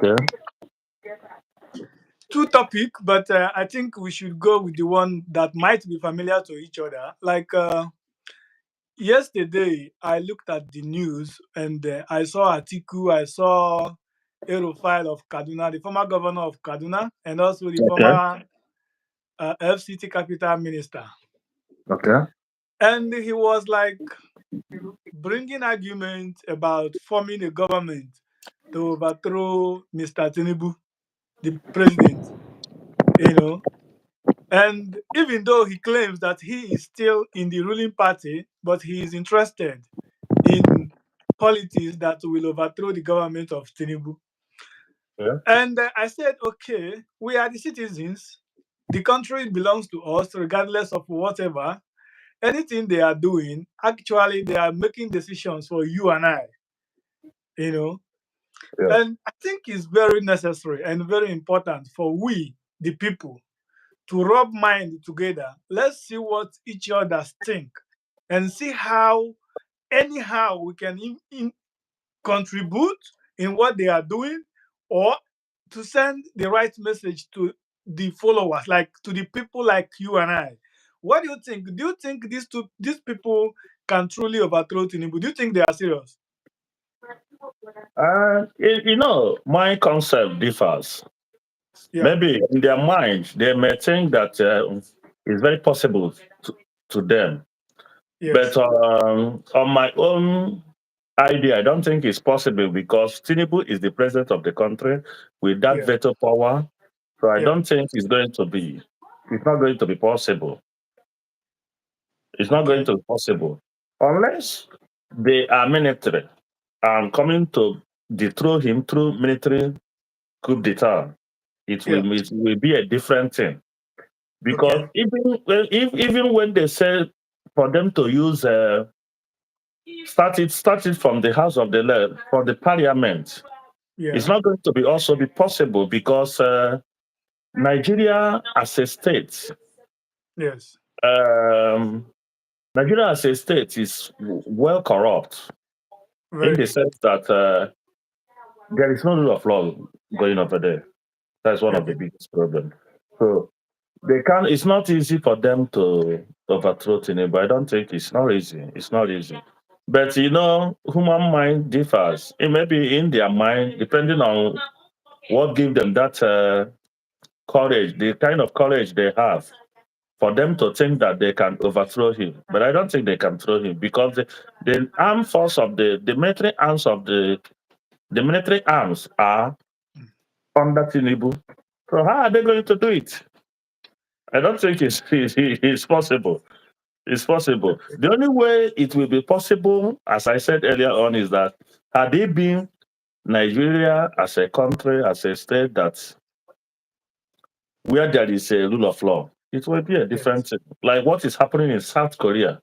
Okay. Two topic, but I think we should go with the one that might be familiar to each other. Like yesterday, I looked at the news and I saw Atiku, I saw Aerofile of Kaduna, the former governor of Kaduna, and also the Okay. former FCT capital minister. Okay. And he was like bringing arguments about forming a government to overthrow Mr. Tinubu, the president, you know. And even though he claims that he is still in the ruling party, but he is interested in policies that will overthrow the government of Tinubu. Yeah. And I said, okay, we are the citizens. The country belongs to us, regardless of whatever. Anything they are doing, actually, they are making decisions for you and I, you know. Yeah. And I think it's very necessary and very important for we, the people, to rub mind together. Let's see what each other think and see how, anyhow, we can contribute in what they are doing or to send the right message to the followers, like to the people like you and I. What do you think? Do you think these people can truly overthrow Tinubu? Do you think they are serious? My concept differs. Yeah. Maybe in their mind, they may think that it's very possible to them. But Yes. on my own idea, I don't think it's possible because Tinubu is the president of the country with that Yeah. veto power. So I Yeah. don't think it's not going to be possible. It's not going Okay. to be possible unless they are military and coming to dethrone him through military coup d'etat. Yeah. It will be a different thing Okay. because even when they say for them to use start it from the house of the for the parliament, it's Yeah. not going to be also be possible because Nigeria as a state, Yes. um, Nigeria as a state is well corrupt in the Very. sense that there is no rule of law going over there. That's one of the Okay. biggest problems. So they can. It's not easy for them to overthrow Tinubu. I don't think it's not easy. It's not easy. But human mind differs. It may be in their mind, depending on what gives them that courage, the kind of courage they have, for them to think that they can overthrow him. But I don't think they can throw him because the armed force of the military arms of the military arms are under Tinubu. So how are they going to do it? I don't think it's possible. It's possible. Okay. The only way it will be possible, as I said earlier on, is that had it been Nigeria as a country, as a state that where there is a rule of law, it will be a Yes. different thing. Like what is happening in South Korea,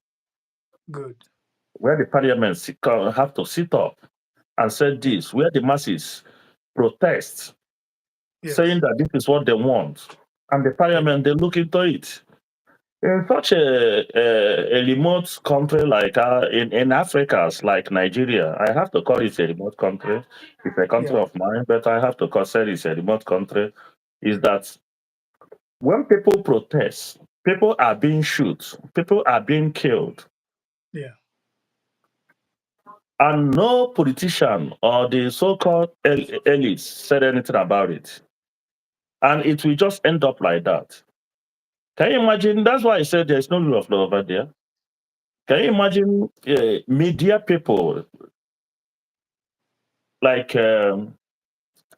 Good. where the parliament have to sit up and say Yeah. this, where the masses protest, saying Yes. that this is what they want, and the Yeah. parliament they look into it. In such a remote country like in Africa, like Nigeria, I have to call it a remote country. It's a country Yeah. of mine, but I have to consider it's a remote country. Is that when people protest, people are being shot, people are being killed, Yeah. and no politician or the so-called elites said anything about it, and it will just end up like that. Can you imagine? That's why I said there's no rule of law over there. Can you Yeah. imagine media people like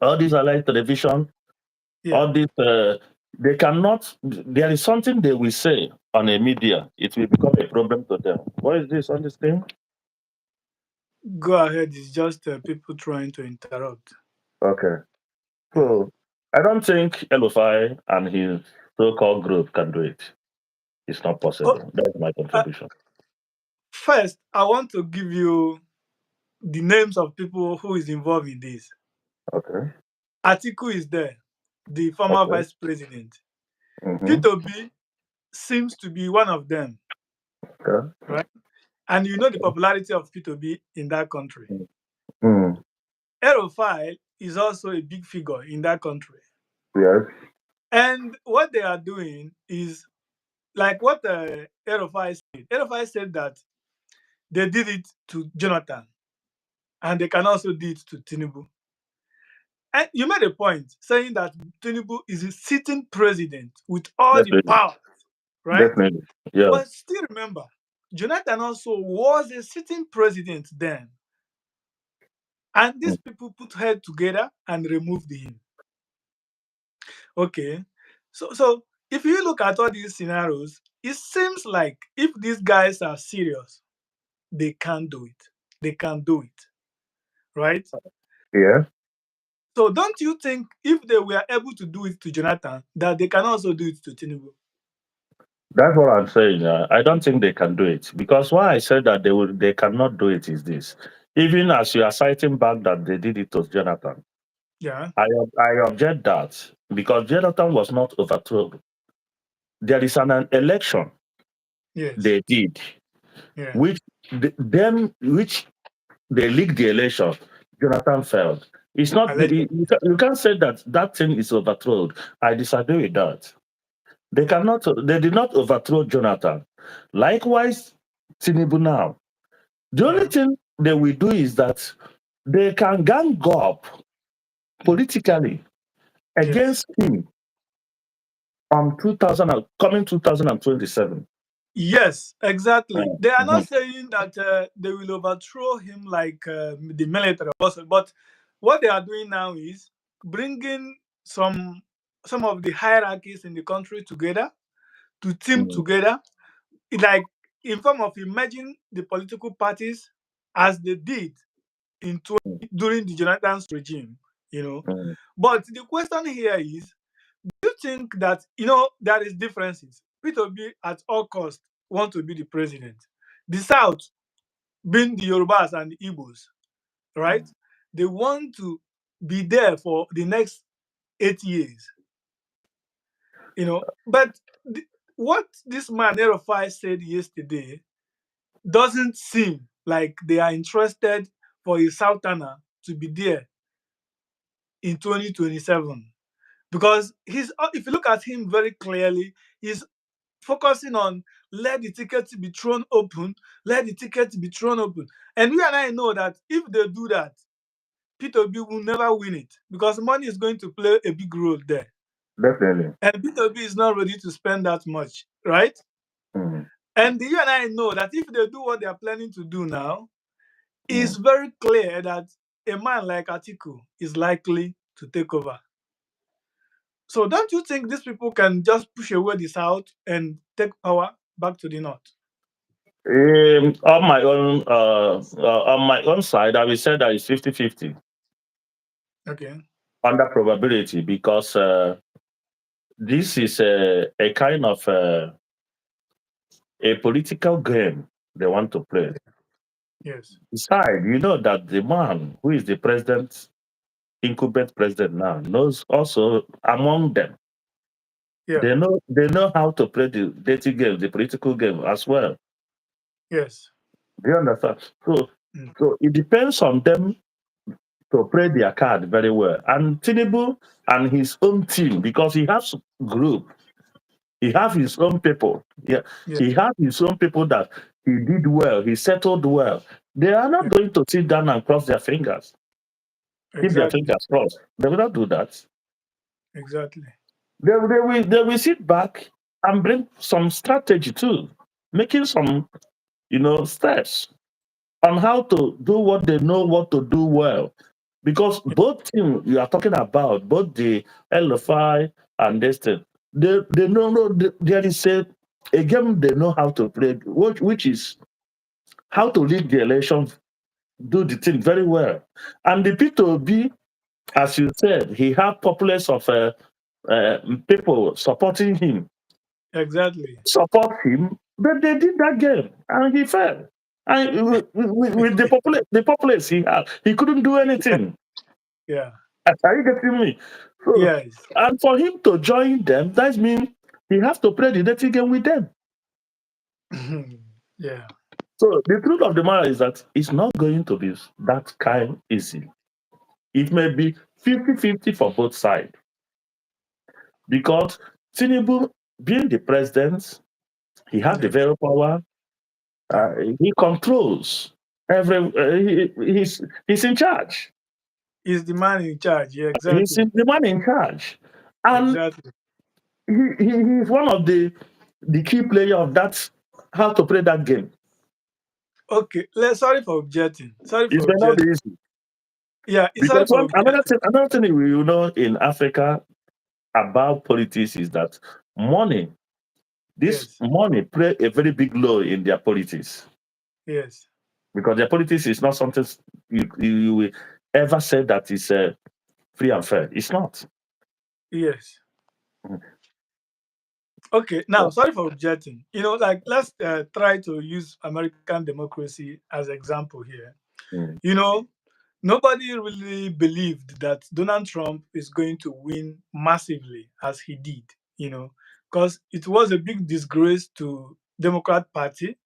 all these are like television, Yeah. all these they cannot. There is something they will say on a media, it will become a problem to them. What is this on this thing? Go ahead. It's just people trying to interrupt. Okay, Yeah. so I don't think Elufai and his so-called group can do it. It's not Oh, possible. That's my uh, contribution. first, I want to give you the names of people who is involved in this. Okay, Atiku is there, the former okay, vice president. mm-hmm. P2B seems to be one of them, Okay, right? And you know the popularity of P2B in that country. mm. Aerophile is also a big figure in that country. Yes. And what they are doing is like what Erofai said. Erofai said that they did it to Jonathan and they can also do it to Tinubu. And you made a point saying that Tinubu is a sitting president with all the Definitely. power, right? Definitely. Yeah. But still remember, Jonathan also was a sitting president then. And Mm. these people put head together and removed him. Okay. So if you look at all these scenarios, it seems like if these guys are serious, they can do it. They can do it. Right? Yeah. So don't you think if they were able to do it to Jonathan, that they can also do it to Tinubu? That's what I'm saying. I don't think they can do it because why I said that they cannot do it is this. Even as you are citing back that they did it to Jonathan, Yeah. I object that because Jonathan was not overthrown. There is an election Yes. they did, Yeah. which which they leaked the election. Jonathan failed. It's not Allegedly. you can't say that that thing is overthrown. I disagree with that. They cannot. They did not overthrow Jonathan. Likewise, Tinubu now. The only Yeah. thing they will do is that they can gang up Mm. politically Yes. against him on 2000 coming 2027. Yes, exactly. They are not Mhm, saying that they will overthrow him like the military also, but what they are doing now is bringing some of the hierarchies in the country together to team mhm, together, like in form of merging the political parties as they did in during the Jonathan's regime. You know, mhm, but the question here is, do you think that there is differences? P2B at all costs want to be the president. The South, being the Yorubas and the Igbos, right? They want to be there for the next 8 years. But what this man Erofai said yesterday doesn't seem like they are interested for a Southerner to be there in 2027 because if you look at him very clearly, he's focusing on let the ticket be thrown open, let the ticket be thrown open. And you and I know that if they do that, P2B will never win it because money is going to play a big role there. definitely. And P2B is not ready to spend that much, right? Mhm, And you and I know that if they do what they are planning to do now, it's mhm. very clear that a man like Atiku is likely to take over. So don't you think these people can just push away the South and take power back to the North? On my own side, I will say that it's 50-50 Okay. under probability because this is a kind of a political game they want to play. Yes. Besides, you know that the man who is the president, incumbent president now, knows also among them. Yeah. They know how to play the dating game, the political game as well. Yes. Do you understand? So Mm. so it depends on them to play their card very well. And Tinubu and his own team, because he has group, he has his own people. Yeah, Yeah. he has his own people that he did well, he settled well. They are not Yeah. going to sit down and cross their fingers, keep their Exactly. fingers crossed. They will not do that. Exactly. They will sit back and bring some strategy too, making some steps on how to do what they know what to do well. Because both teams you are talking about, both the LFI and this thing, they know there is a game they know how to play, which is how to lead the election, do the thing very well. And the P2B, as you said, he had populace of people supporting him, Exactly. but they did that game and he fell. And with the populace he had, he couldn't do Yeah. anything. Yeah. Are you getting me? So, Yes. and for him to join them, that means he has to play the dirty game with them. Yeah. So the truth of the matter is that it's not going to be that kind easy. It may be 50-50 for both sides because Tinubu, being the president, he has the Yeah. very power. Yeah. He controls every. He's in charge. He's the man in charge. Yeah, He's exactly. the man in charge, and Exactly. he's one of the key player of that. How to play that game. Okay. Sorry for objecting. Sorry It for may not be objecting. easy Yeah, sorry because for objecting. another thing we know in Africa about politics is that money, this Yes. money play a very big role in their politics Yes. because their politics is not something you will ever say that is free and fair. It's not. Yes. Mm. Okay. Now, So, sorry for objecting. Like let's try to use American democracy as example here. mm, You know, Nobody really believed that Donald Trump is going to win massively as he did, because it was a big disgrace to Democrat Party.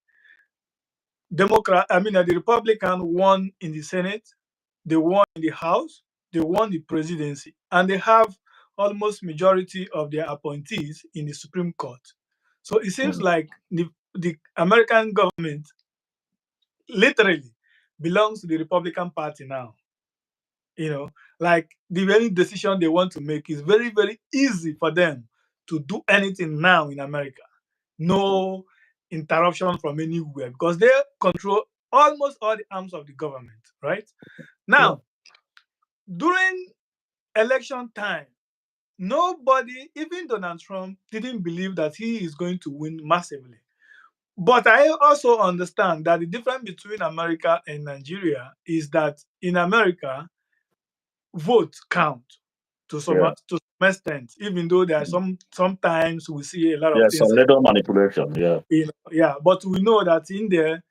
The Republican won in the Senate, they won in the House, they won the presidency, and they have almost majority of their appointees in the Supreme Court. So it seems mm, like the American government literally belongs to the Republican Party now. you know like the very decision they want to make is very, very easy for them to do anything now in America. No interruption from anywhere because they control almost all the arms of the government, right? yeah. Now, during election time, nobody, even Donald Trump, didn't believe that he is going to win massively. But I also understand that the difference between America and Nigeria is that in America, votes count Yeah. to some extent, even though there are Mm. sometimes we see a lot of Yeah. things Some little manipulation. Yeah. yeah, but we know that in there,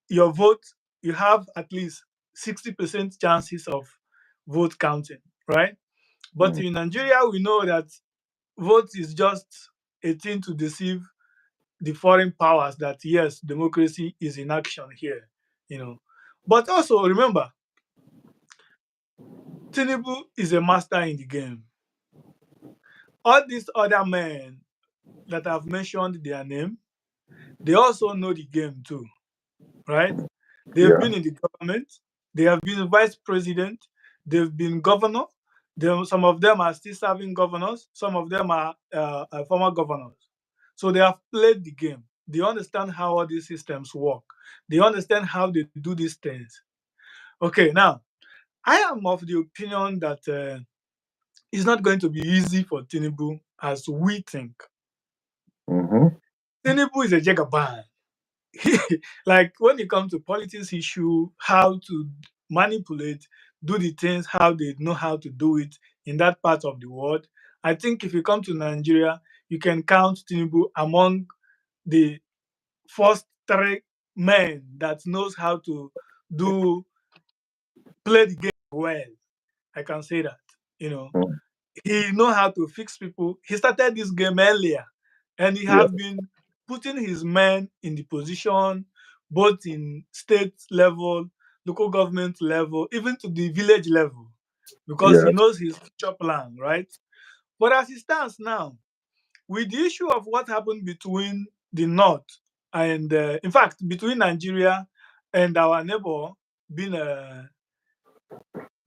your vote, you have at least 60% chances of vote counting, right? But Mm, in Nigeria, we know that vote is just a thing to deceive the foreign powers that yes, democracy is in action here, you know. But also remember, Tinubu is a master in the game. All these other men that I've mentioned their name, they also know the game too, right? They've yeah. been in the government, they have been vice president, they've been governor. Some of them are still serving governors, some of them are former governors. So they have played the game. They understand how all these systems work. They understand how they do these things. Okay, now I am of the opinion that it's not going to be easy for Tinubu as we think. Mm-hmm. Tinubu is a jagaban. Like when it comes to politics issue, how to manipulate, do the things how they know how to do it in that part of the world. I think if you come to Nigeria, you can count Tinubu among the first three men that knows how to do play the game well. I can say that. You know, Mm, he know how to fix people. He started this game earlier, and he yeah. have been putting his men in the position, both in state level, local government level, even to the village level, because he Yes. knows his future plan, right? But as it stands now, with the issue of what happened between the north and, in fact, between Nigeria and our neighbor, being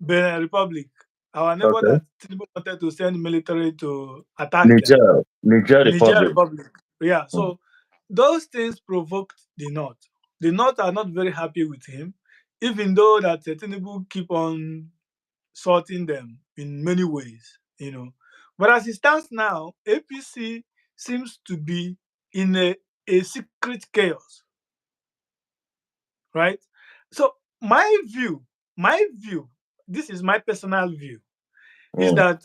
Benin Republic, our neighbor Okay. that Tinubu wanted to send military to attack them, Niger Niger Republic. Republic. Yeah, Mm, so those things provoked the North. The North are not very happy with him, even though that Tinubu keep on sorting them in many ways. But as it stands now, APC seems to be in a secret chaos, right? So my view, this is my personal view, is mm, that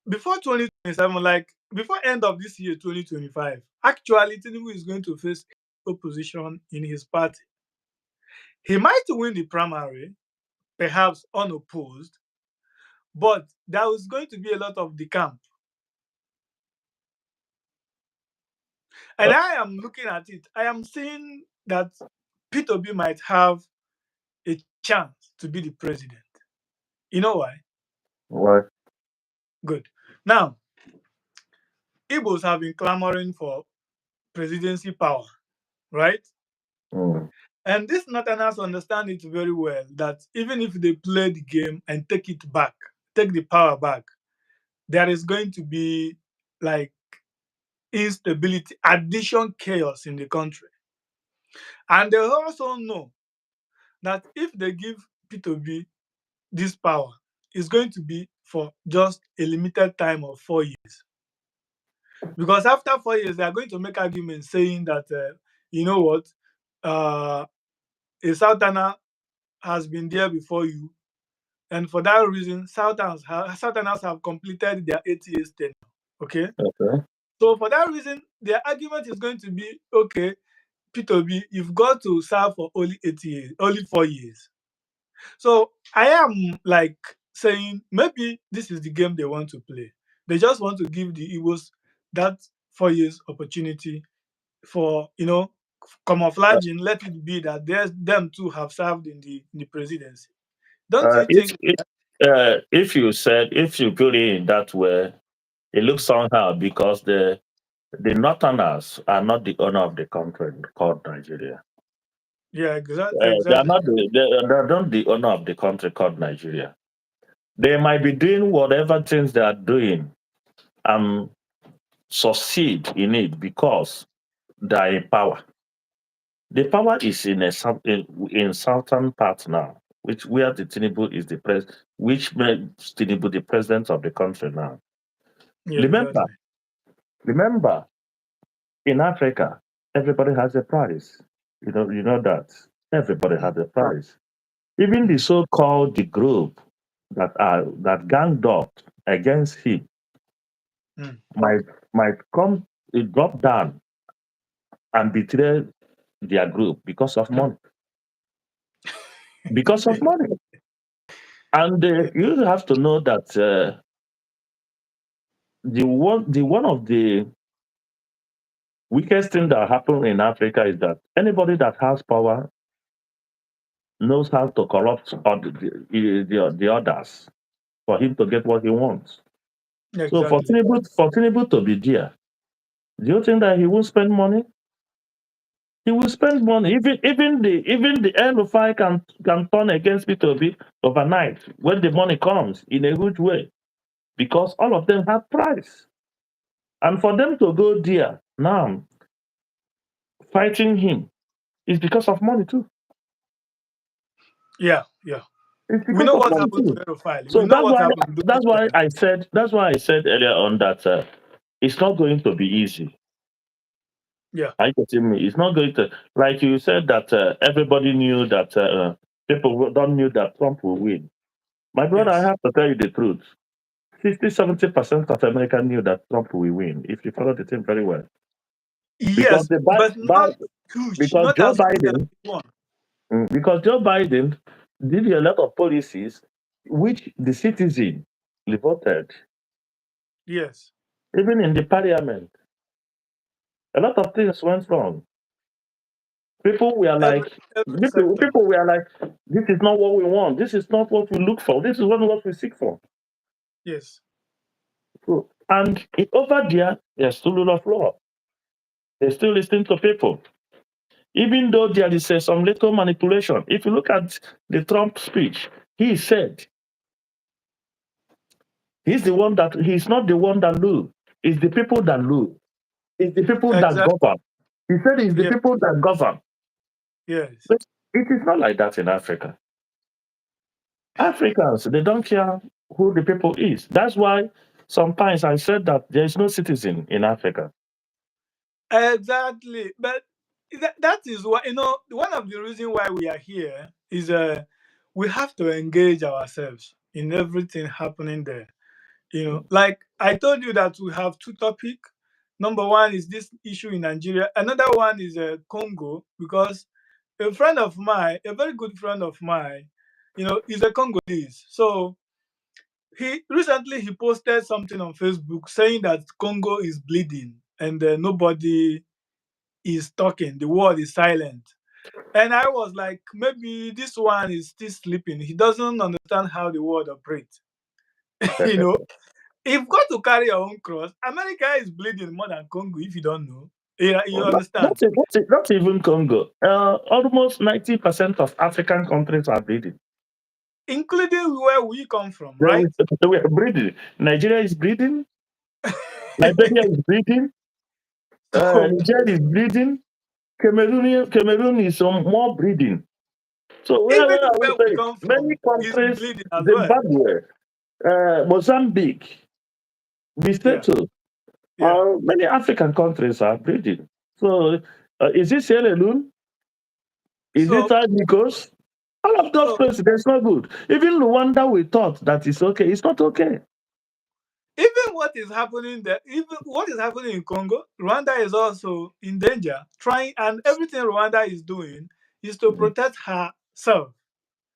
before 2027, like before end of this year, 2025, actually Tinubu is going to face opposition in his party. He might win the primary, perhaps unopposed, but there is going to be a lot of the camp. And uh, I am looking at it. I am seeing that P2B might have a chance. to be the president. You know why? What? Good. Now, Igbos have been clamoring for presidency power, right? Mm. And these Northerners understand it very well that even if they play the game and take it back, take the power back, there is going to be like instability, addition, chaos in the country. And they also know that if they give P2B this power, it's going to be for just a limited time of 4 years. Because after 4 years, they are going to make arguments saying that, you know what, uh, a Southerner has been there before you. And for that reason, Southerners have completed their 8 years tenure. Okay. Okay. So for that reason, their argument is going to be okay, P2B, you've got to serve for only 8 years, only 4 years. So I am like saying maybe this is the game they want to play. They just want to give the Igbos that 4 years opportunity for camouflaging. Let it be that there's them too have served in the presidency. Don't Uh, you if think? if if you put it in that way, it looks somehow because the Northerners are not the owner of the country called Nigeria. Yeah, They are exactly. not they're not the owner of the country called Nigeria. They might be doing whatever things they are doing and succeed in it because they are in power. The power is in southern part now, which where the Tinubu is the which makes Tinubu the president of the country now. Yeah, Remember, exactly. remember, in Africa, everybody has a price. You know that everybody Mm, has a price. Even the mm, so-called the group that ganged up against him mm. might come drop down and betray their group because of money. Because of money. And Yeah. you have to know that the one of the weakest thing that happen in Africa is that anybody that has power knows how to corrupt the others for him to get what he wants. So Exactly. For Tinubu to be there, do you think that he will spend money? He will spend money. Even the NFI can turn against P2B overnight when the money comes in a huge way because all of them have price. And for them to go there now fighting him is because of money too. Yeah, yeah. It's We because know of what money happened to too. Aerophile. We So know what happened during that's why I said earlier on that it's not going to be easy. yeah, Are you getting me? It's not going to like you said that everybody knew that people don't knew that Trump will win. My brother, I yes. have to tell you the truth. 60-70% of America knew that Trump will win if you follow the thing very well. Because Yes, the but not huge, because not Joe as huge as Biden the one. because Joe Biden did a lot of policies which the citizen voted, Yes. even in the parliament. A lot of things went wrong. People were Every like, every sector. people were like, this is not what we want. This is not what we look for. This is not what we seek for. Yes. So, and over there, there's still rule of law. They still listening to people. Even though there is some little manipulation. If you look at the Trump speech, he said he's not the one that lose. It's the people that lose. It's the people that Exactly. govern. He said it's the Yeah. people that govern. Yes. But it is not like that in Africa. Africans, they don't care who the people is. That's why sometimes I said that there is no citizen in Africa. Exactly. But that is why one of the reasons why we are here is we have to engage ourselves in everything happening there. Like I told you that we have two topics. Number one is this issue in Nigeria. Another one is Congo, because a friend of mine, a very good friend of mine, is a Congolese. So he posted something on Facebook saying that Congo is bleeding and nobody is talking. The world is silent. And I was like, maybe this one is still sleeping. He doesn't understand how the world operates. you know, if got to carry your own cross, America is bleeding more than Congo. If you don't know, you understand, Not even Congo. Almost 90% of African countries are bleeding. including where we come from, They, right? we are bleeding. Nigeria is bleeding. Liberia is bleeding. so Niger is bleeding. Cameroon is more bleeding. So even where are we where we saying? come Many from is countries, bleeding as well. Zimbabwe, Mozambique, Yeah. Lesotho, Yeah. many African countries are bleeding. So is it Sierra Leone? Is it So Ivory Coast? All of those so places, that's not good. Even Rwanda, we thought that it's okay. It's not okay. even what is happening there, even what is happening in Congo, Rwanda is also in danger. Trying and everything Rwanda is doing is to Mm. protect herself.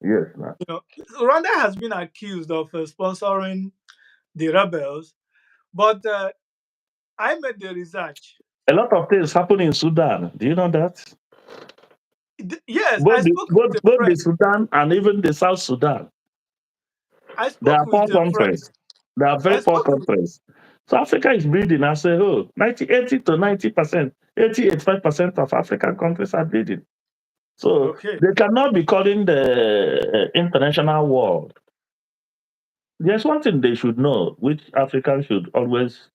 Yes, man. You know, Rwanda has been accused of sponsoring the rebels, but I made the research. A lot of things happen in Sudan. Do you know that? Yes, Both the, both, a both friend. the Sudan and even the South Sudan, I they spoke are poor with a friend. countries. They are I very poor spoke with countries. So Africa is bleeding as a whole. 80 to 90%, 85% of African countries are bleeding. So okay. they cannot be calling the international war. There's one thing they should know, which Africans should always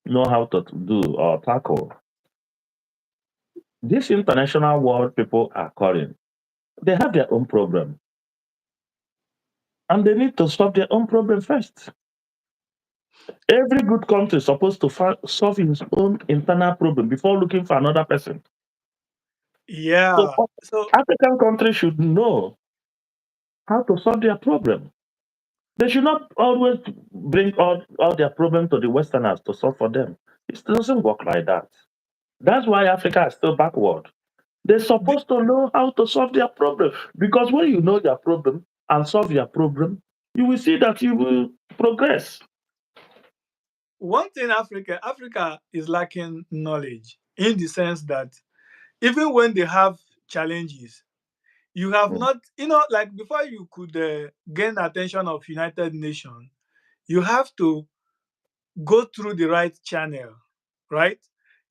know how to do or tackle. This international war people are calling, they have their own problem. And they need to solve their own problem first. Every good country is supposed to solve its own internal problem before looking for another person. So Yeah. So African countries should know how to solve their problem. They should not always bring all their problem to the Westerners to solve for them. It doesn't work like that. That's why Africa is still backward. They're the supposed to know how to solve their problem. Because when you know your problem and solve your problem, you will see that you will progress. one thing Africa is lacking knowledge in the sense that even when they have challenges, you have Mm. not, like before you could gain attention of United Nations, you have to go through the right channel, right?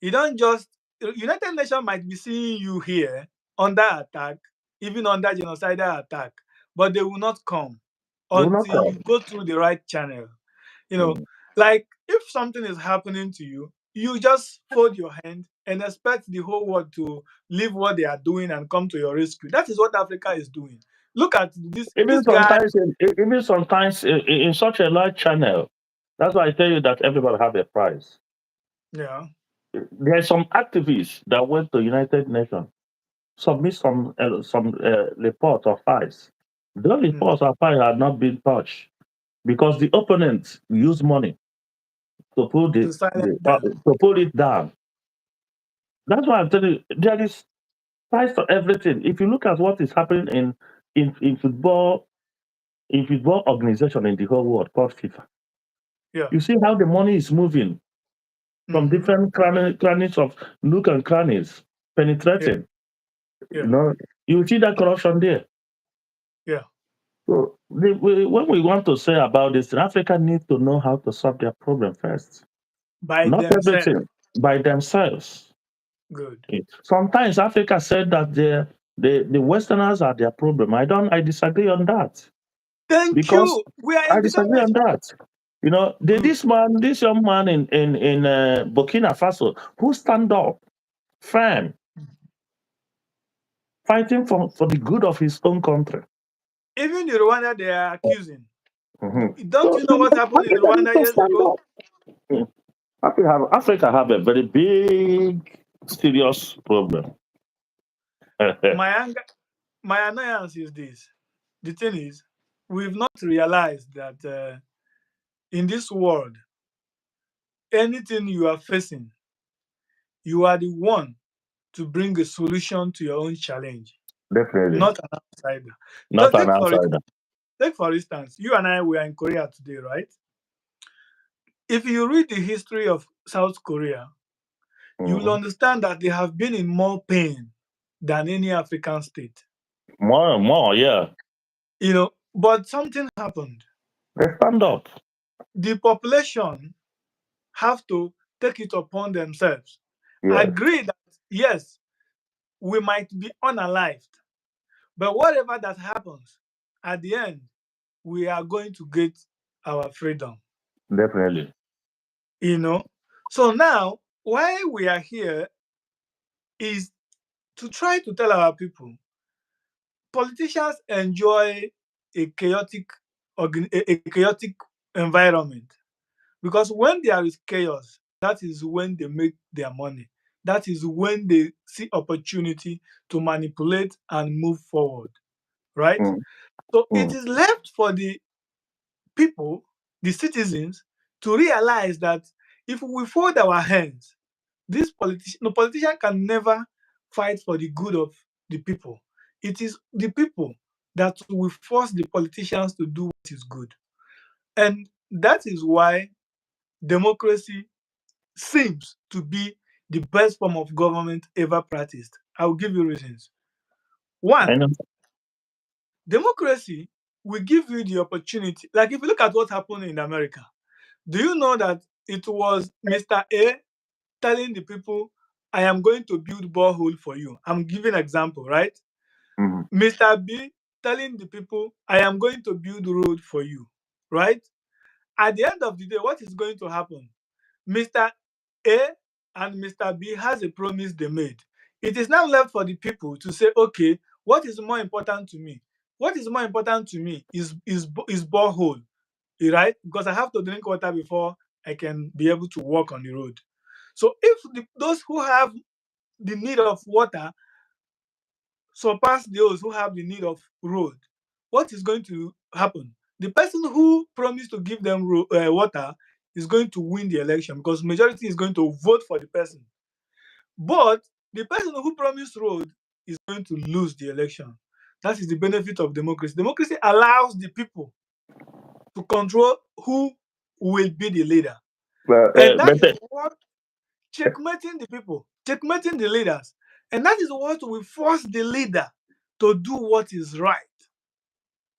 You don't just United Nations might be seeing you here under attack, even under genocidal attack, but they will not come They will not until you come. go through the right channel. You know, Mm. like if something is happening to you, you just fold your hand and expect the whole world to leave what they are doing and come to your rescue. That is what Africa is doing. Look at this guy. Even sometimes in such a large channel, that's why I tell you that everybody have a price. Yeah. There are some activists that went to United Nations, submit some report or files. Those Mhm. reports or files are not being touched because the opponents use money to To silence them. to put it down. That's why I'm telling you, there is price for everything. If you look at what is happening in football organization in the whole world called FIFA, Yeah. you see how the money is moving from Hmm. different crannies of nook and crannies Yeah. penetrating. You Yeah. know, you see that corruption there. Yeah. So when we want to say about this, Africa needs to know how to solve their problem first. By Not themselves. everything by themselves. Good. Okay. Sometimes Africa said that the Westerners are their problem. I disagree on that Thank because you. We are I in the same disagree page. on that. You know, Good. this young man in Burkina Faso who stand up firm, fighting for the good of his own country. Even the Rwanda they are accusing. Mhm. Don't So you know what happened in Africa needs Rwanda to years stand ago? up. Mm. Africa have a very big, serious problem. My anger, my annoyance is this. The thing is, we've not realized that in this world, anything you are facing, you are the one to bring a solution to your own challenge, Definitely not an outsider. not an Take for outsider. take for instance, you and I were in Korea today, right? If you read the history of South Korea, you will Mhm. understand that they have been in more pain than any African state. More, yeah. But something happened. They stand up. The population have to take it upon themselves, Yes. agree that yes, we might be unalived, but whatever that happens, at the end, we are going to get our freedom. Definitely. You know. So now, why we are here is to try to tell our people politicians enjoy a chaotic a chaotic environment, because when there is chaos, that is when they make their money. That is when they see opportunity to manipulate and move forward, right? Mm, So it mm. is left for the people, the citizens, to realize that if we fold our hands, this politician, no, politician can never fight for the good of the people. It is the people that will force the politicians to do what is good. And that is why democracy seems to be the best form of government ever practiced. I will give you reasons. I One, know. democracy will give you the opportunity. Like if you look at what happened in America, do you know that it was Mr. A telling the people, I am going to build borehole for you? I'm giving example, right? Mm, Mr. B telling the people, I am going to build road for you, right? At the end of the day, what is going to happen? Mr. A and Mr. B has a promise they made. It is now left for the people to say, okay, what is more important to me? What is more important to me is borehole, right? Because I have to drink water before I can be able to walk on the road. So if those who have the need of water surpass those who have the need of road, what is going to happen? The person who promised to give them water is going to win the election because majority is going to vote for the person. But the person who promised road is going to lose the election. That is the benefit of democracy. Democracy allows the people to control who will be the leader. And that but is what checkmating the people, checkmating the leaders. And that is what will force the leader to do what is right.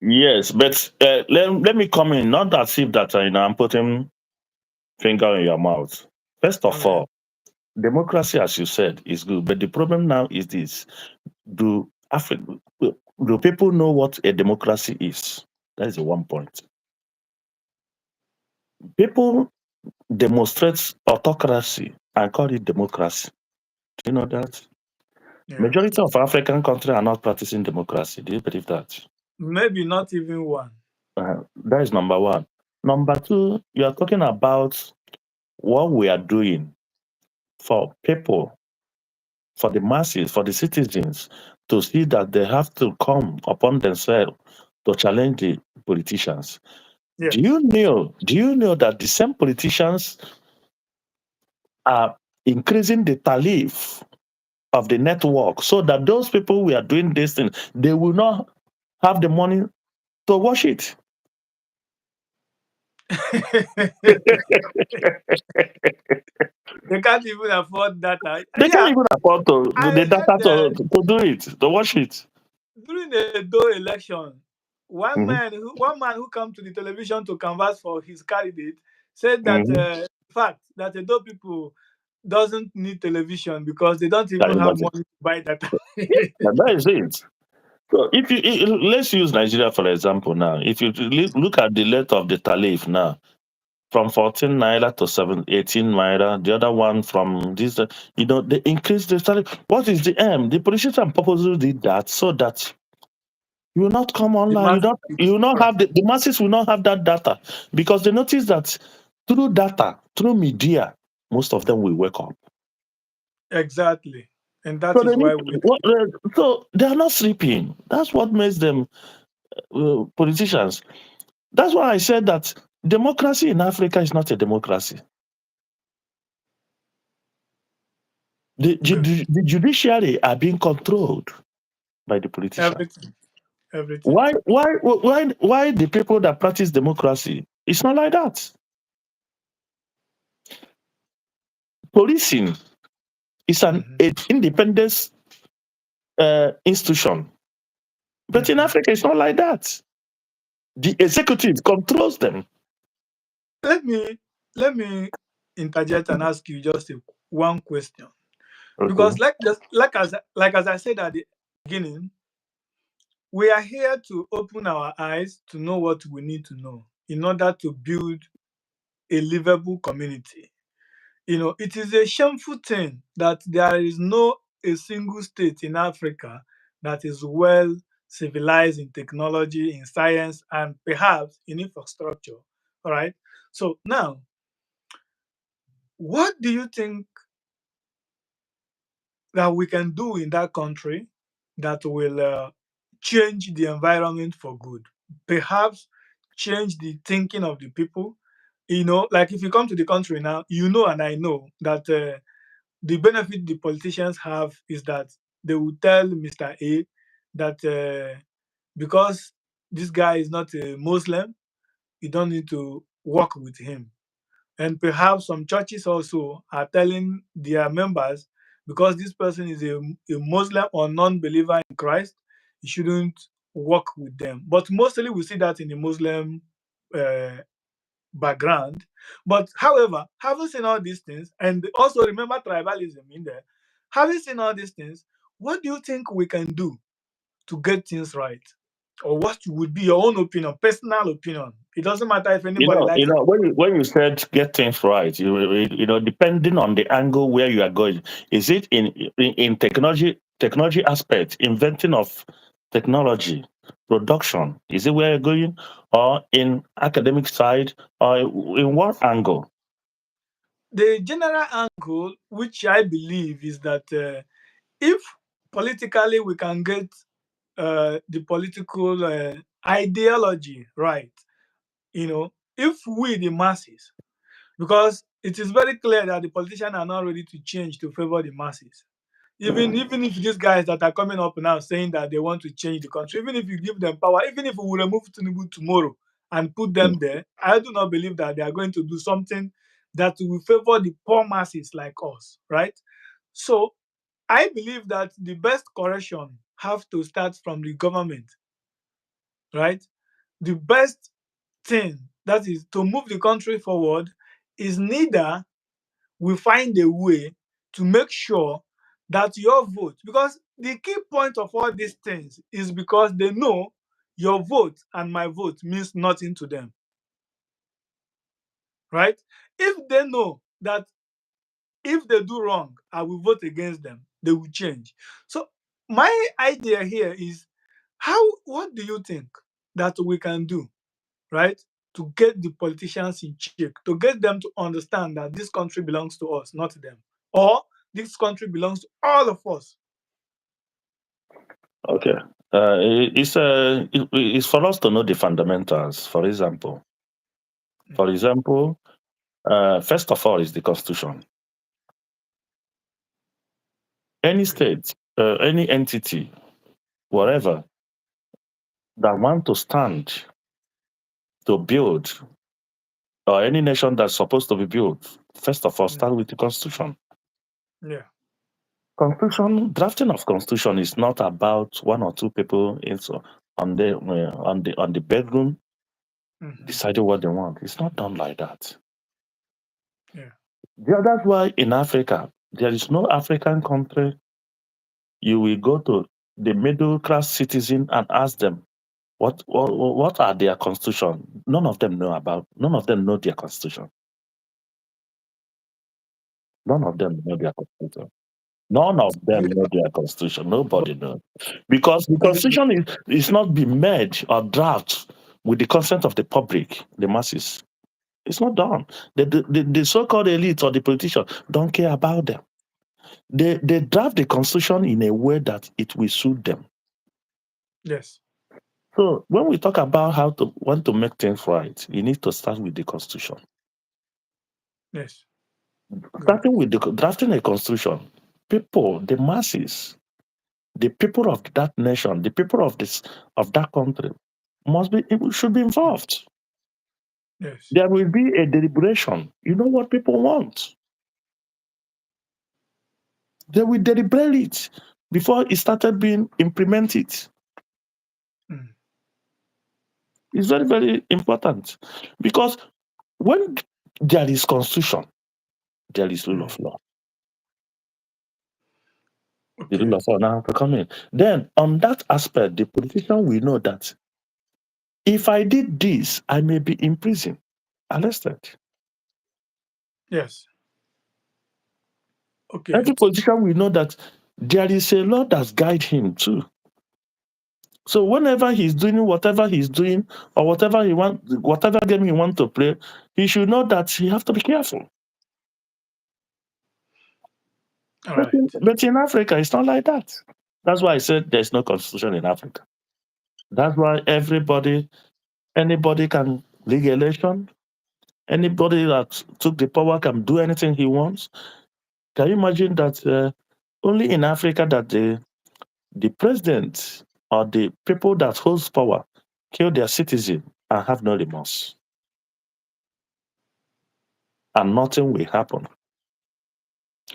yes, but let me come in. Not as if that I'm putting finger in your mouth. First of Okay. all, democracy, as you said, is good. But the problem now is this: do Afri- do people know what a democracy is? That is the one point. People demonstrate autocracy and call it democracy. Do you know that? Yes. Majority of African countries are not practicing democracy. Do you believe that? Maybe not even one. That is number one. Number two, you are talking about what we are doing for people, for the masses, for the citizens to see that they have to come upon themselves to challenge the politicians. Yes. Do you know that the same politicians are increasing the tariff of the network so that those people who are doing this thing, they will not have the money to wash it. They can't even afford data. They can't Yeah, even afford to the I data heard to do it, to wash it. during the Edo election, Mhm, one man who come to the television to canvass for his candidate said that mhm. in fact that Edo people doesn't need television because they don't Can even you have imagine? money to buy data. Yeah, that is it. So if let's use Nigeria for example now. If you look at the length of the tariff now, from 14 naira to 18 naira, the other one from this, they increase the tariff. What is the aim? The politicians and purposely did that so that you will not come The online. masses You will not right. have the masses will not have that data because they notice that through data, through media, most of them will wake up. Exactly. And that So is they need why we so they are not sleeping. That's what makes them politicians. That's why I said that democracy in Africa is not a democracy. good. The judiciary are being controlled by the politicians. Everything. Everything. Why the people that practice democracy? It's not like that. Policing is an Mhm. independence institution. But in Mhm. Africa, it's not like that. The executive controls them. Let me let me interject and ask you just one question. Okay. Because like as I said at the beginning, we are here to open our eyes to know what we need to know in order to build a livable community. It is a shameful thing that there is no a single state in Africa that is well civilized in technology, in science, and perhaps in infrastructure. All right. So now, what do you think that we can do in that country that will change the environment for good? Perhaps change the thinking of the people. Like if you come to the country now, and I know that the benefit the politicians have is that they will tell Mr. A that because this guy is not a Muslim, you don't need to work with him. And perhaps some churches also are telling their members because this person is a Muslim or non-believer in Christ, you shouldn't work with them. But mostly we see that in the Muslim uh, background. But however, having seen all these things, and also remember tribalism in there, having seen all these things, what do you think we can do to get things right? Or what would be your own opinion, personal opinion? It doesn't matter if anybody likes it. When you said get things right, depending on the angle where you are going, is it in technology aspect, inventing of technology, production, is it where you're going, or in academic side, or in what angle? The general angle, which I believe, is that if politically we can get the political ideology right, if we, the masses, because it is very clear that the politicians are not ready to change to favor the masses. Even if these guys that are coming up now saying that they want to change the country, even if you give them power, even if we remove Tinubu tomorrow and put them there, I do not believe that they are going to do something that will favor the poor masses like us, right? So I believe that the best correction have to start from the government, right? The best thing that is to move the country forward is neither we find a way to make sure that your vote, because the key point of all these things is because they know your vote and my vote means nothing to them, right? If they know that if they do wrong, I will vote against them, they will change. So my idea here is what do you think that we can do, right? To get the politicians in check, to get them to understand that this country belongs to us, not them, or this country belongs to all of us. Okay. It's for us to know the fundamentals. For Mhm. example, first of all is the constitution. Any Okay. state, any entity, whatever that want to stand to build, or any nation that's supposed to be built, first of all, Mm. start with the constitution. Yeah. Constitution drafting of constitution is not about one or two people on the bedroom Hmm. deciding what they want. It's not done like that. Yeah. That's why in Africa there is no African country you will go to the middle class citizen and ask them what are their constitution. None of them know their constitution. None of them know their constitution. None of them know their constitution. But Nobody knows. Because the the, constitution is not being made or draft with the consent of the public, the masses. It's not done. The so-called elite or the politician don't care about them. They draft the constitution in a way that it will suit them. yes. So when we talk about how to want to make things right, you need to start with the constitution. Yes. Good. Starting with drafting a constitution, people, the masses, the people of that nation, the people of that country should be Mm. involved. Yes. There will be a deliberation. You know what people want. They will deliberate it. before it started being implemented. mm, It's very, very important because when there is constitution, there is rule mm. of law. The rule Okay. of law now to come in. Then on that aspect, the politician will know that if I did this, I may be in prison, arrested. Yes. Okay. Every politician will know that there is a law that guide him too. So whenever he's doing whatever he's doing or whatever he want, whatever game he want to play, he should know that he have to be careful. All right. But in Africa, it's not like that. That's why I said there's no constitution in Africa. That's why anybody can rig election. Anybody that took the power can do anything he wants. Can you imagine that only in Africa that the president or the people that holds power kill their citizen and have no remorse, and nothing will happen.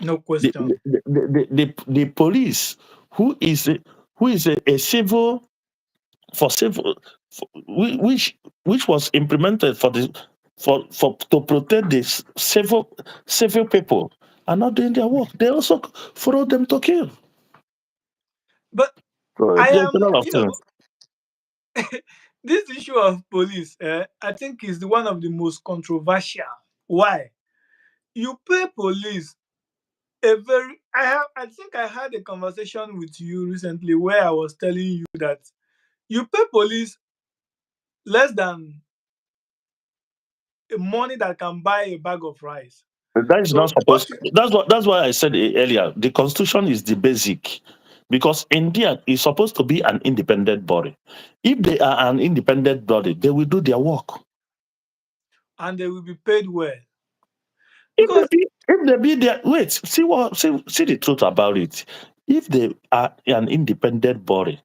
No The question. the police who is a civil for civil which was implemented for the for to protect the civil people are not doing their work. They also follow them to kill. But So I there's a am, lot of things. this issue of police, I think is the one of the most controversial. Why? You pay police a very I think I had a conversation with you recently where I was telling you that you pay police less than the money that can buy a bag of rice. That is not So what supposed. you That's why I said earlier. The constitution is the basic, because India is supposed to be an independent body. If they are an independent body, they will do their work. and they will be paid well. If Because they be there, wait, see the truth about it. If they are an independent body,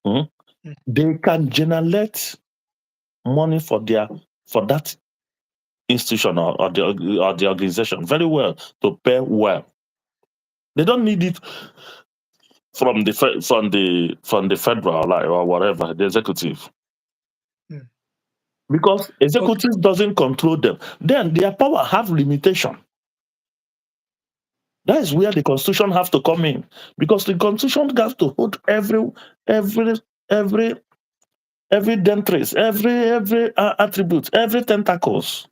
hmm, mm, they can generate money for that institution or the organization very well to pay well. They don't need it from the federal, like, or whatever, the executive, mm, because okay, executive doesn't control them. Then their power have limitation. That is where the constitution have to come in, because the constitution has to hold every every every dentrace, every attribute, every tentacles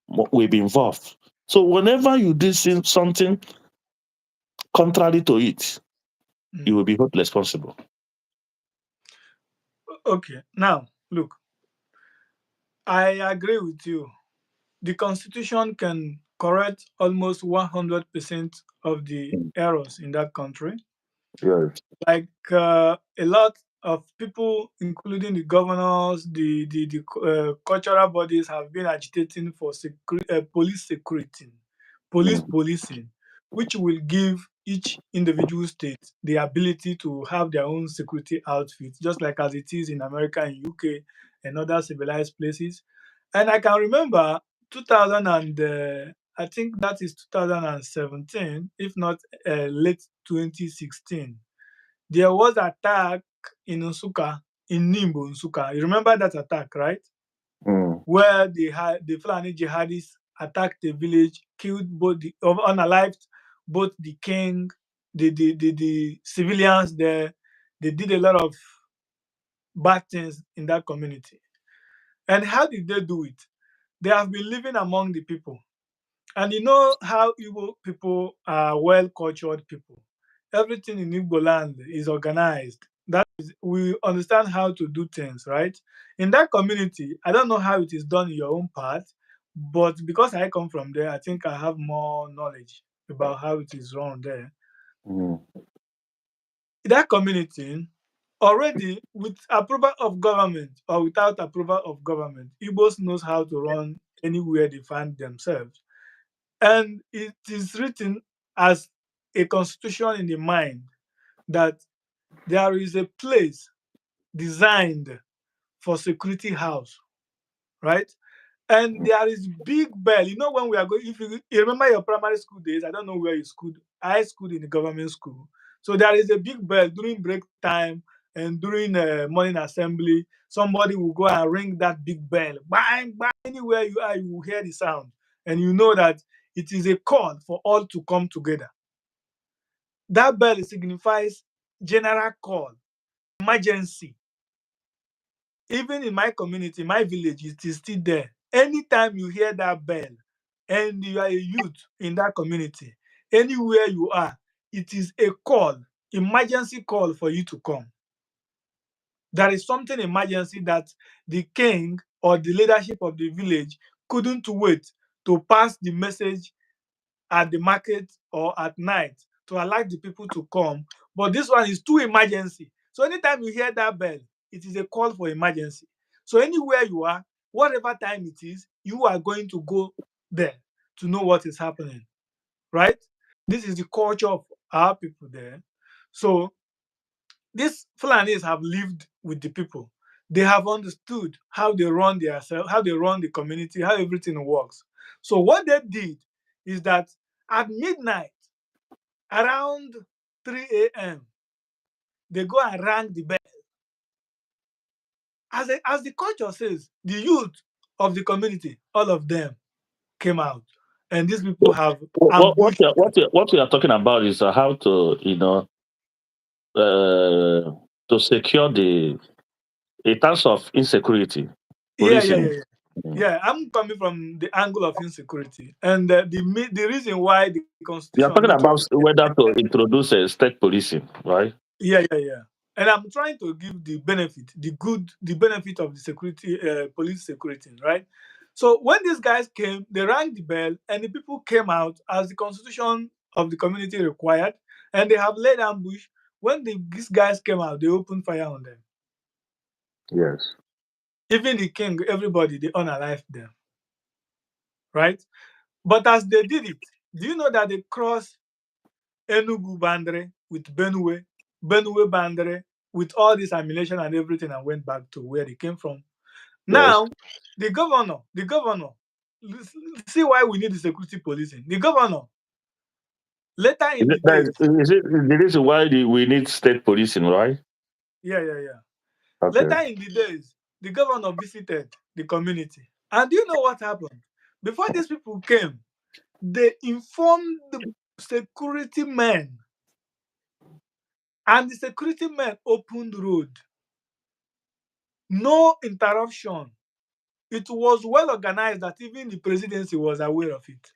will be involved. So whenever you do something contrary to it, you mm, will be held responsible. okay. Now look, I agree with you. The constitution can correct almost 100% of the Mm. errors in that country. Yes. Like a lot of people, including the governors, the cultural bodies, have been agitating for police security, police Mm. policing, which will give each individual state the ability to have their own security outfit, just like as it is in America and UK and other civilized places. And I can remember 2000 and I think that is 2017, if not late 2016. There was attack in Nsukka, in Nimbo, Nsukka. You remember that attack, right? Mm. Where the Fulani jihadists attacked the village, killed both unalived both the king, the civilians there. They did a lot of bad things in that community. And how did they do it? They have been living among the people. And you know how Igbo people are well cultured people. Everything in Igbo land is organized. That is, we understand how to do things, right? In that community, I don't know how it is done in your own part, but because I come from there, I think I have more knowledge about how it is run there. Mm. That community, already with approval of government or without approval of government, Igbos knows how to run anywhere they find themselves. And it is written as a constitution in the mind that there is a place designed for security house, right? And there is big bell. You know when we are going, if you remember your primary school days, I don't know where you schooled. I schooled in the government school. So there is a big bell during break time and during morning assembly. Somebody will go and ring that big bell. Bang, bang. Anywhere you are, you will hear the sound. And you know that it is a call for all to come together. That bell signifies general call, emergency. Even in my community, my village, it is still there. Anytime you hear that bell and you are a youth in that community, anywhere you are, it is a call, emergency call for you to come. There is something emergency that the king or the leadership of the village couldn't wait to pass the message at the market or at night to allow the people to come. But this one is too emergency. So anytime you hear that bell, it is a call for emergency. So anywhere you are, whatever time it is, you are going to go there to know what is happening, right? This is the culture of our people there. So these Fulanis have lived with the people. They have understood how they run their how they run the community, how everything works. So what they did is that at midnight, around 3 a.m., they go and ring the bell. As the culture says, the youth of the community, all of them came out, and these people have ambushed them. What we are talking about is how to, uh, to secure the, in terms of insecurity, Yeah, yeah, yeah, policing. yeah. Mm. Yeah, I'm coming from the angle of insecurity, and the reason why the We are constitution talking made about us. whether to introduce a state policing, right? Yeah, yeah, yeah. And I'm trying to give the benefit of the security, police security, right? So when these guys came, they rang the bell, and the people came out as the constitution of the community required, and they have laid ambush. When these guys came out, they opened fire on them. Yes. Even the king, everybody, they unalived them, right? But as they did it, do you know that they crossed Enugu Bandre with Benue, Benue Bandre with all this ammunition and everything and went back to where they came from. Yes. Now, the governor, see why we need the security policing. The governor, later in the days, Is it the reason why we need state policing, right? yeah, yeah, yeah. Okay. Later in the days, the governor visited the community. And do you know what happened? Before these people came, they informed the security men, and the security men opened road. No interruption. It was well organized that even the presidency was aware of it.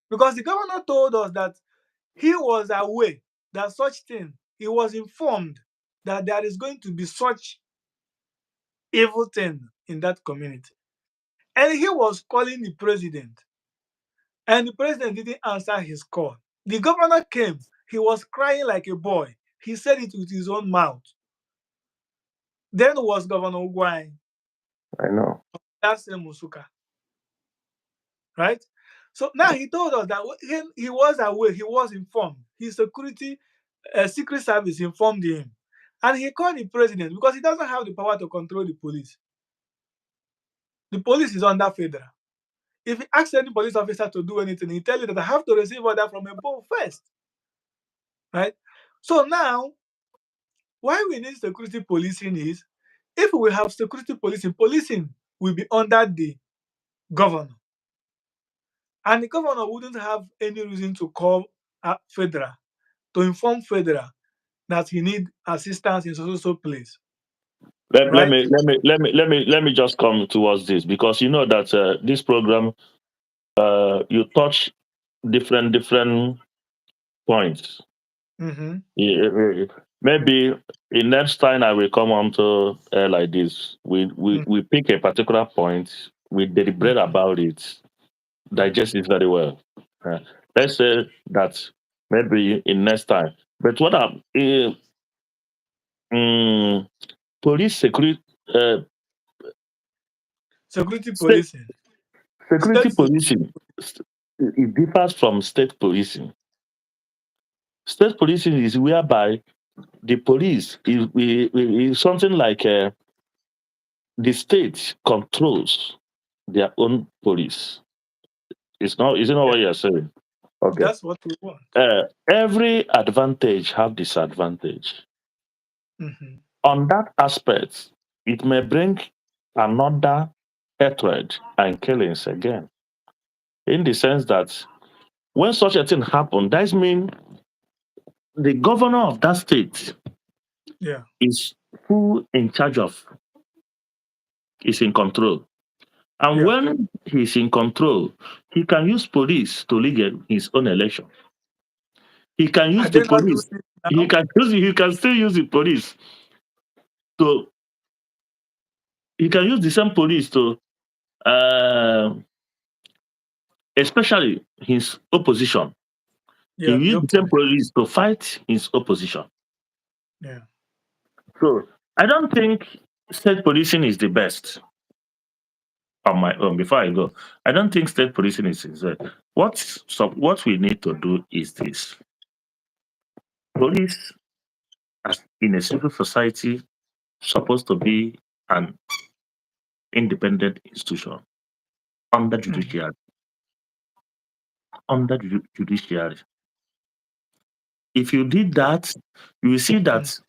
Because the governor told us that he was aware that such thing, he was informed that there is going to be such evil thing in that community. And he was calling the president, and the president didn't answer his call. The governor came, he was crying like a boy. He said it with his own mouth. Then was Governor Ugwai, I know. that same Musuka, right? So now he told us that he was aware, he was informed. His security secret service informed him. And he called the president because he doesn't have the power to control the police. The police is under federal. If he asks any police officer to do anything, he tell you that I have to receive order from above first. Right? So now, why we need security policing is if we have security policing, policing will be under the governor. And the governor wouldn't have any reason to call federal to inform federal that he need assistance in so place, right? Let me just come towards this, because you know that this program, you touch different points. Mm-hmm. Maybe in next time I will come on to like this. We pick a particular point, we deliberate Mm-hmm. about it, digest it very well. Uh, let's say that maybe in next time. But what I'm mm, police security, uh, Security state policing, security state security. policing, it differs from state policing. State policing is whereby the police is something like the state controls their own police. It's not. Is it not Yeah, what you're saying? Okay. That's what we want. Every advantage have disadvantage. Hmm. On that aspect, it may bring another hatred and killings again. In the sense that when such a thing happen, that means the governor of that state Yeah, is who in charge of, is in control. And yeah. when he's in control, he can use police to rig his own election. He can Are use the they not doing police. it He now? can use. He can still use the police to. He can use the same police to, uh, especially his opposition. He Yeah, will the use the same opponent. police to fight his opposition. Yeah. So I don't think state policing is the best on my own. Before I go, I don't think state policing is what. So what we need to do is this: police, as in a civil society, supposed to be an independent institution under Hmm. judiciary. Under judiciary. If you did that, you will see Hmm. that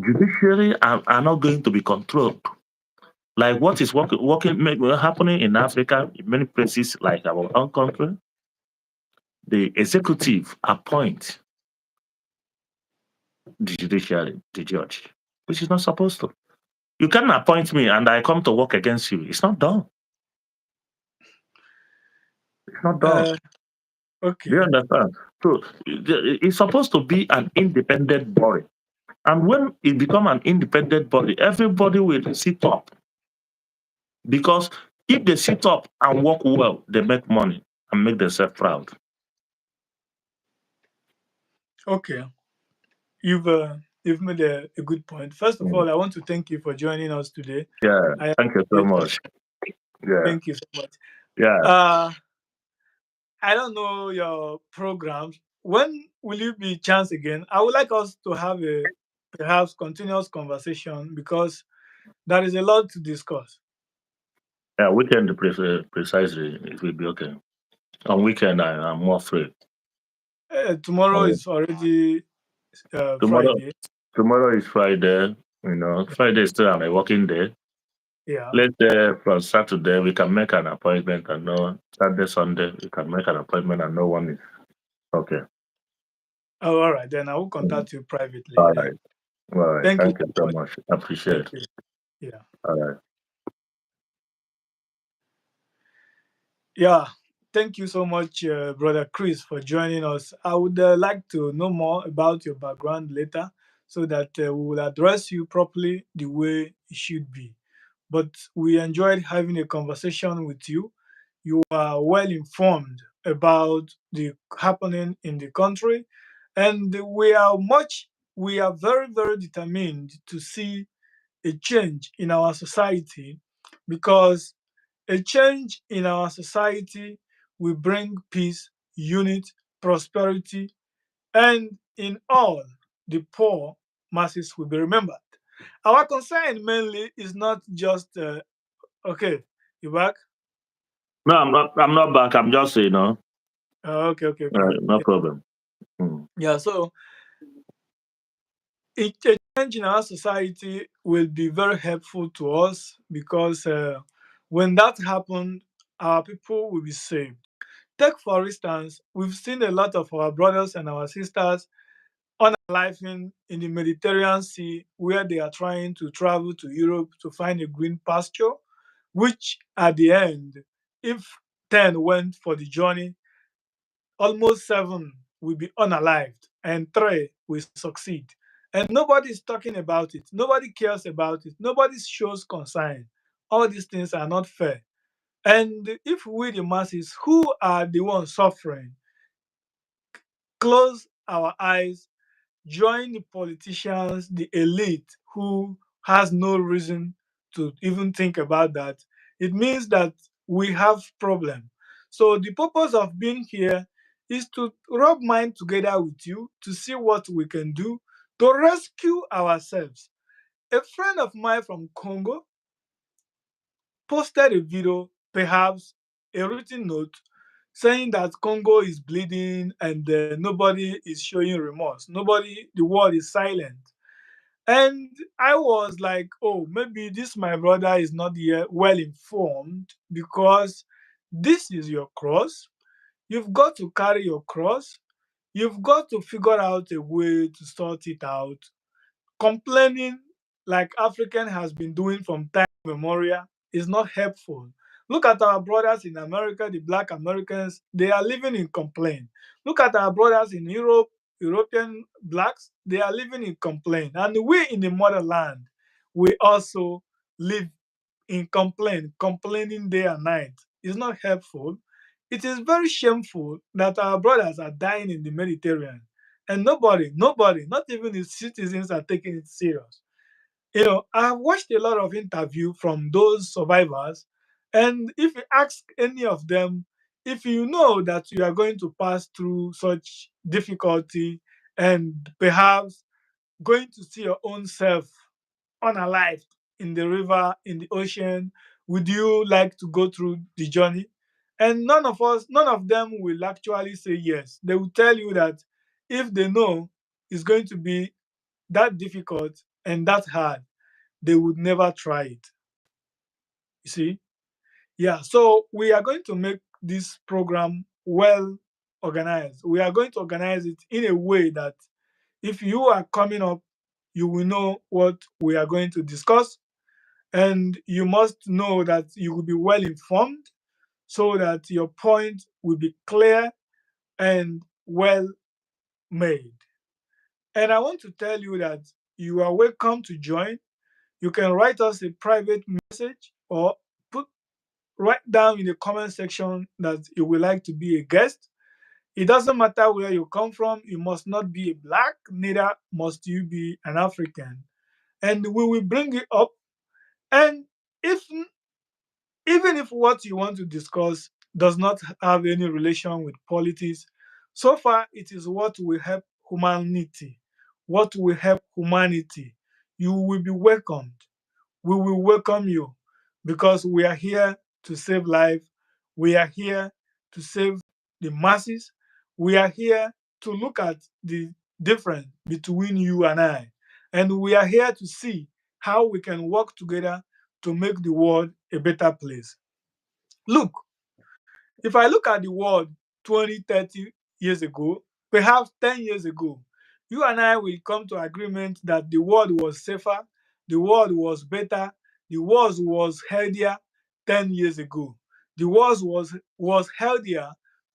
judiciary are not going to be controlled. Like what is happening in Africa, in many places like our own country, the executive appoint the judiciary, the judge, which is not supposed to. You can appoint me and I come to work against you. It's not done. It's not done. Uh, Do you okay. understand? So it's supposed to be an independent body. And when it become an independent body, everybody will sit up. Because if they sit up and work well, they make money and make themselves proud. Okay. You've made a good point. First of Mm. all, I want to thank you for joining us today. Yeah, I thank you so appreciate that. much. Yeah, Thank you so much. yeah, Uh, I don't know your programs. When will you be chance again? I would like us to have a perhaps continuous conversation because there is a lot to discuss. yeah. Weekend precisely, it will be okay. On weekend, I'm more free. Tomorrow Uh, is already tomorrow, Friday. tomorrow is Friday. Friday is still a working day. Yeah. Let's say from Saturday we can make an appointment and know Saturday, Sunday we can make an appointment and no one is okay. Oh, all right. Then I will Mm. contact you privately. All right, Then. all right. Thank you Thank you so so much. much. Appreciate. Thank you. Yeah. All right. Yeah. Thank you so much, Brother Chris, for joining us. I would like to know more about your background later so that we will address you properly the way it should be. But we enjoyed having a conversation with you. You are well informed about the happening in the country, and we are very, very determined to see a change in our society because a change in our society will bring peace, unity, prosperity, and in all, the poor masses will be remembered. Our concern mainly is not just, okay, you back? No, I'm not. I'm not back. I'm just Okay, okay, okay. no problem. Mm. Yeah, so a change in our society will be very helpful to us because when that happens, our people will be saved. Take, for instance, we've seen a lot of our brothers and our sisters unaliving in the Mediterranean Sea where they are trying to travel to Europe to find a green pasture, which at the end, if 10 went for the journey, almost 7 will be unalived and 3 will succeed. And nobody is talking about it. Nobody cares about it. Nobody shows concern. All these things are not fair. And if we, the masses, who are the ones suffering, close our eyes, join the politicians, the elite who has no reason to even think about that, it means that we have problem. So the purpose of being here is to rub mind together with you to see what we can do to rescue ourselves. A friend of mine from Congo posted a video, perhaps a written note, saying that Congo is bleeding and nobody is showing remorse. Nobody, the world is silent. And I was like, oh, maybe this my brother is not yet well informed because this is your cross. You've got to carry your cross. You've got to figure out a way to sort it out. Complaining like African has been doing from time memorial is not helpful. Look at our brothers in America, the black Americans, they are living in complaint. Look at our brothers in Europe, European blacks, they are living in complaint. And we in the motherland, we also live in complaint, complaining day and night. Is not helpful. It is very shameful that our brothers are dying in the Mediterranean and nobody, not even the citizens are taking it serious. I have watched a lot of interview from those survivors, and if you ask any of them, if you know that you are going to pass through such difficulty and perhaps going to see your own self unalived in the river, in the ocean, would you like to go through the journey? And none of them will actually say yes. They will tell you that if they know it's going to be that difficult and that hard, they would never try it. You see? Yeah. So we are going to make this program well organized. We are going to organize it in a way that if you are coming up, you will know what we are going to discuss, and you must know that you will be well informed so that your point will be clear and well made. And I want to tell you that you are welcome to join. You can write us a private message or put write down in the comment section that you would like to be a guest. It doesn't matter where you come from, you must not be a black, neither must you be an African. And we will bring it up. And if even if what you want to discuss does not have any relation with politics, so far it is what will help humanity. What will help humanity. You will be welcomed. We will welcome you because we are here to save life. We are here to save the masses. We are here to look at the difference between you and I. And we are here to see how we can work together to make the world a better place. Look, if I look at the world 20, 30 years ago, perhaps 10 years ago, you and I will come to agreement that the world was safer, the world was better, the world was healthier 10 years ago. The world was healthier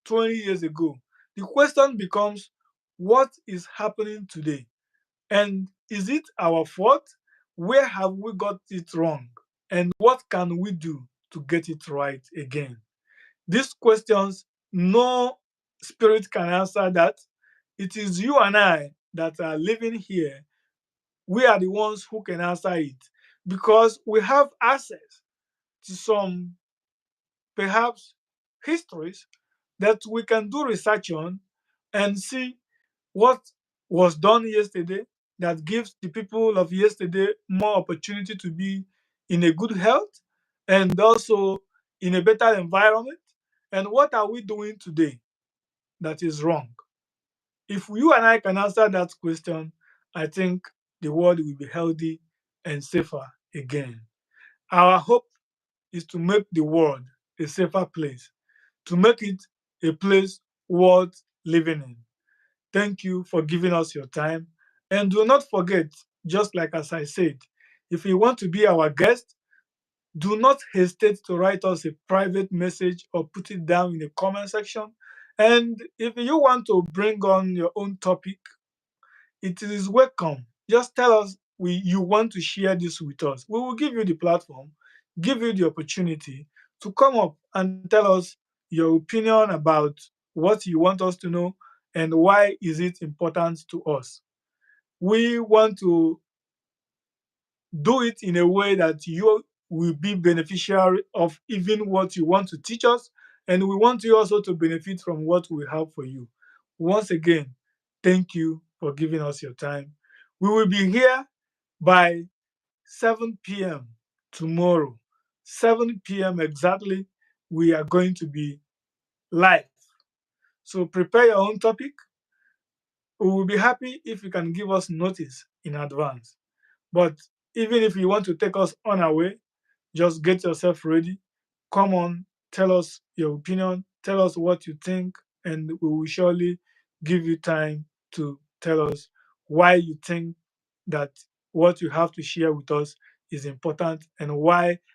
20 years ago. The question becomes, what is happening today? And is it our fault? Where have we got it wrong? And what can we do to get it right again? These questions, no spirit can answer that. It is you and I that are living here. We are the ones who can answer it because we have access to some perhaps histories that we can do research on and see what was done yesterday that gives the people of yesterday more opportunity to be in a good health and also in a better environment. And what are we doing today that is wrong? If you and I can answer that question, I think the world will be healthy and safer again. Our hope is to make the world a safer place, to make it a place worth living in. Thank you for giving us your time. And do not forget, just like as I said, if you want to be our guest, do not hesitate to write us a private message or put it down in the comment section. And if you want to bring on your own topic, it is welcome. Just tell us you want to share this with us. We will give you the platform, give you the opportunity to come up and tell us your opinion about what you want us to know and why is it important to us. We want to do it in a way that you will be beneficiary of even what you want to teach us, and we want you also to benefit from what we have for you. Once again, thank you for giving us your time. We will be here by 7 p.m. tomorrow. 7 p.m. exactly, we are going to be life. So prepare your own topic. We will be happy if you can give us notice in advance. But even if you want to take us on our way, just get yourself ready. Come on, tell us your opinion, tell us what you think, and we will surely give you time to tell us why you think that what you have to share with us is important and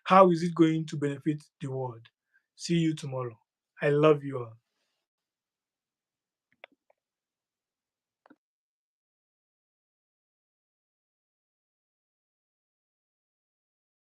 how is it going to benefit the world. See you tomorrow. I love you all.